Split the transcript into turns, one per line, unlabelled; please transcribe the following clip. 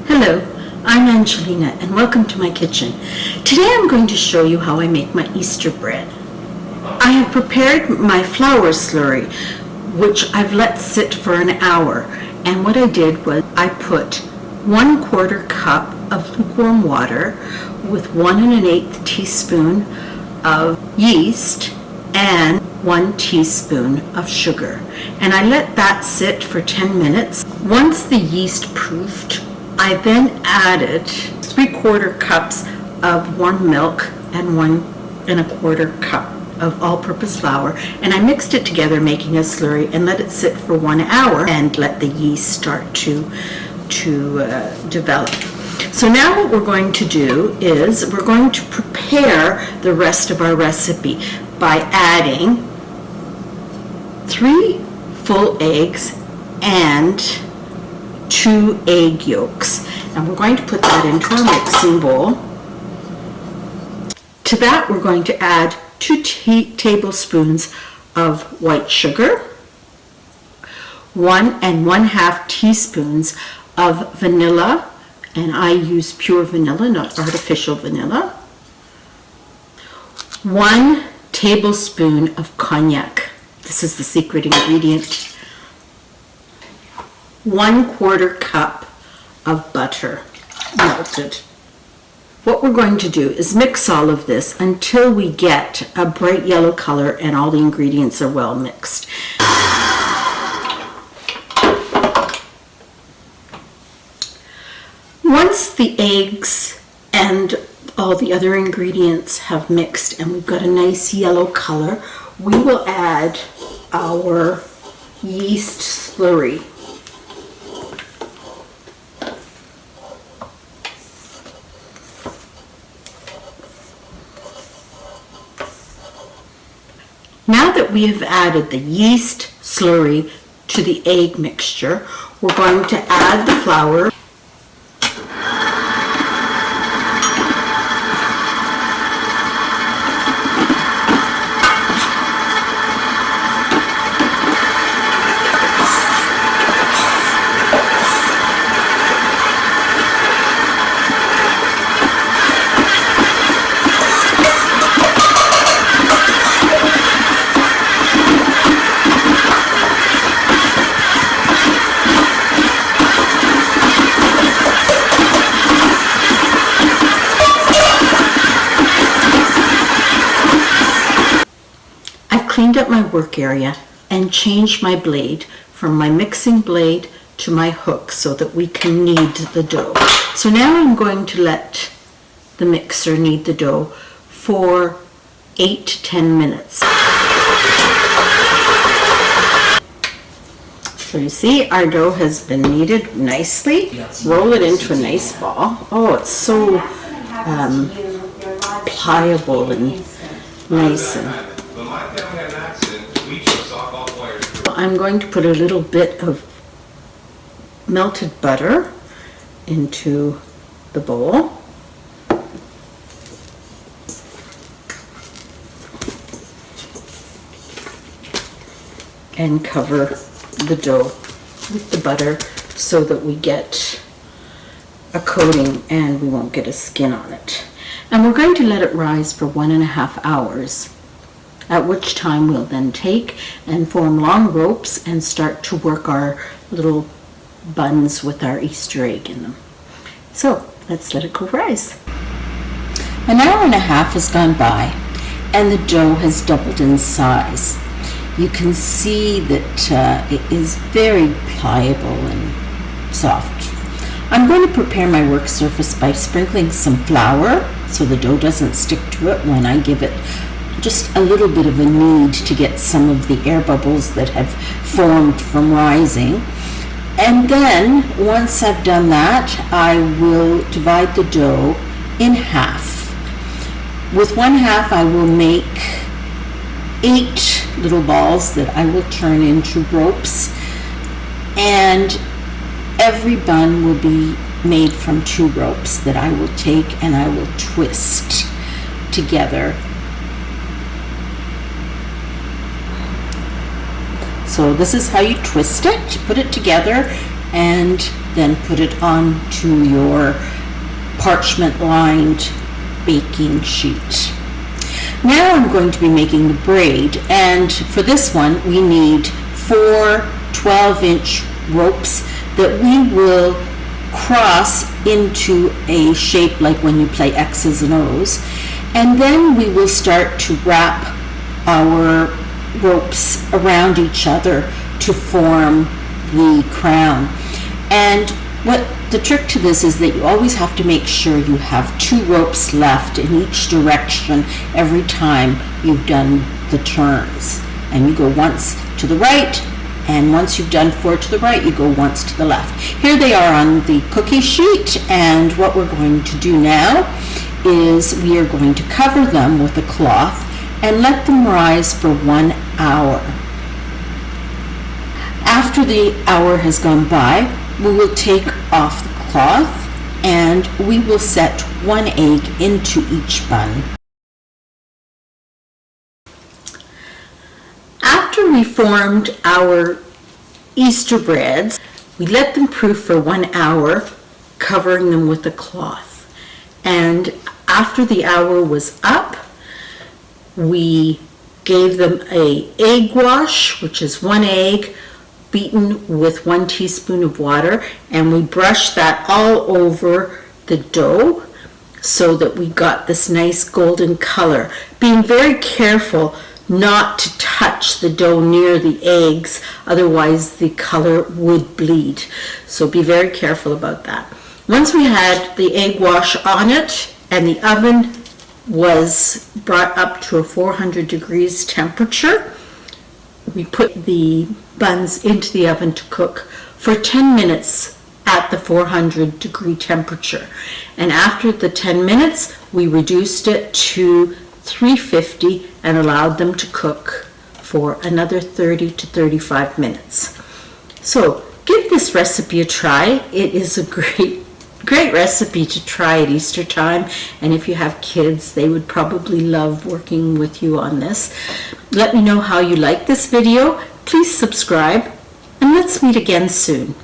Hello, I'm Angelina and welcome to my kitchen. Today I'm going to show you how I make my Easter bread. I have prepared my flour slurry, which I've let sit for an hour, and what I did was I put 1/4 cup of lukewarm water with 1 1/8 teaspoon of yeast and 1 teaspoon of sugar, and I let that sit for 10 minutes. Once the yeast proofed, I then added 3/4 cups of warm milk and 1 1/4 cup of all-purpose flour, and I mixed it together, making a slurry, and let it sit for 1 hour and let the yeast start to develop. So now what we're going to do is we're going to prepare the rest of our recipe by adding 3 full eggs and 2 egg yolks, and we're going to put that into our mixing bowl. To that we're going to add 2 tablespoons of white sugar, 1 1/2 teaspoons of vanilla, and I use pure vanilla, not artificial vanilla, 1 tablespoon of cognac. This is the secret ingredient. 1/4 cup of butter melted. What we're going to do is mix all of this until we get a bright yellow color and all the ingredients are well mixed. Once the eggs and all the other ingredients have mixed and we've got a nice yellow color, we will add our yeast slurry. Now that we have added the yeast slurry to the egg mixture, we're going to add the flour. Cleaned up my work area and changed my blade from my mixing blade to my hook so that we can knead the dough. So now I'm going to let the mixer knead the dough for 8 to 10 minutes. So you see our dough has been kneaded nicely. Roll it into a nice ball. Oh, it's so pliable and nice. I'm going to put a little bit of melted butter into the bowl. And cover the dough with the butter so that we get a coating and we won't get a skin on it. And we're going to let it rise for 1.5 hours. At which time we'll then take and form long ropes and start to work our little buns with our Easter egg in them. So let's let it go rise. An hour and a half has gone by and the dough has doubled in size. You can see that it is very pliable and soft. I'm going to prepare my work surface by sprinkling some flour so the dough doesn't stick to it when I give it just a little bit of a knead to get some of the air bubbles that have formed from rising. And then once I've done that, I will divide the dough in half. With 1/2 I will make 8 little balls that I will turn into ropes, and every bun will be made from 2 ropes that I will take and I will twist together. So this is how you twist it. You put it together and then put it onto your parchment-lined baking sheet. Now I'm going to be making the braid, and for this one we need 4 12-inch ropes that we will cross into a shape like when you play X's and O's, and then we will start to wrap our ropes around each other to form the crown. And what the trick to this is that you always have to make sure you have 2 ropes left in each direction every time you've done the turns. And you go once to the right, and once you've done 4 to the right, you go once to the left. Here they are on the cookie sheet, and what we're going to do now is we are going to cover them with a cloth and let them rise for 1 hour. After the hour has gone by, we will take off the cloth and we will set 1 egg into each bun. After we formed our Easter breads, we let them proof for 1 hour, covering them with a cloth. And after the hour was up, we gave them an egg wash, which is 1 egg beaten with 1 teaspoon of water, and we brushed that all over the dough so that we got this nice golden color, being very careful not to touch the dough near the eggs, otherwise the color would bleed. So be very careful about that. Once we had the egg wash on it and the oven was brought up to a 400 degrees temperature, we put the buns into the oven to cook for 10 minutes at the 400 degree temperature. And after the 10 minutes, we reduced it to 350 and allowed them to cook for another 30 to 35 minutes. So give this recipe a try. It is a great recipe to try at Easter time, and if you have kids, they would probably love working with you on this. Let me know how you like this video. Please subscribe, and let's meet again soon.